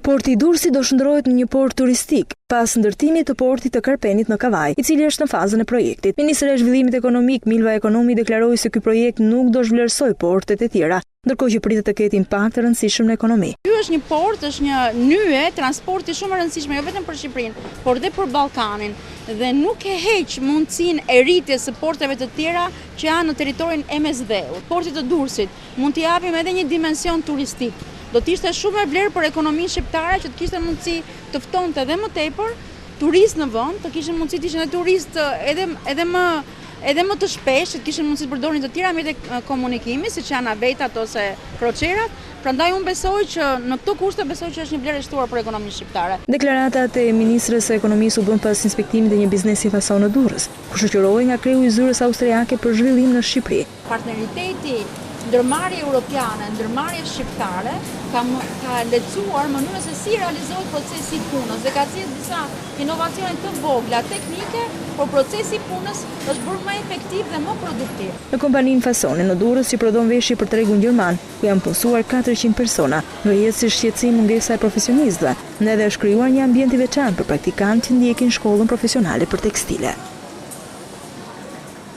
Porti i Durrësit do shndërrohet në një port turistik pas ndërtimit të portit të Karpenit në Kavaj, i cili është në fazën e projektit. Ministra e Zhvillimit Ekonomik Milva Ekonomi deklaroi se ky projekt nuk do zhvlerësoj portet e tjera, ndërkohë që pritet të ketë impakt të rëndësishëm në ekonomi. Ky është një port, është një nyje transporti shumë e rëndësishme, jo vetëm për Shqipërinë, por dhe për Ballkanin, dhe nuk e heq mundësinë e rritjes së porteve të tjera që janë në territorin e MSD-ut. Porti të Durrësit mund t'i japim edhe një dimension turistik. Do të ishte shumë e vlerë për ekonominë shqiptare që të kishte mundësi të ftonte edhe më tepër turistë në vend, të kishin mundësi të ishin edhe turistë edhe më të shpesh, që të kishin mundësi të përdorin të tjera mjete komunikimi, siç janë navetat ose kroqerat. Prandaj unë besoj që në këto kushte besoj që është një vlerë e shtuar për ekonominë shqiptare. Deklaratat e ministrës së ekonomisë u bën pas inspektimit të një biznesi fason në Durrës, ku shoqërohej nga kreu i zyrës austriake për zhvillim në Shqipëri. Partneriteti ndërmarrje europiane, ndërmarrje shqiptare ka lehtësuar mënyrën se si realizohet procesi i punës dhe ka sjellë disa inovacione të vogla teknike, por procesi i punës është bërë më efektiv dhe më produktiv. Në kompaninë Fasone në Durrës që prodhon veshje për tregun gjerman, ku janë punësuar 400 persona, ngrihet si shqetësim mungesa e profesionistëve, ndë edhe është krijuar një ambient i veçantë për praktikantë që ndjekin shkollën profesionale për tekstile.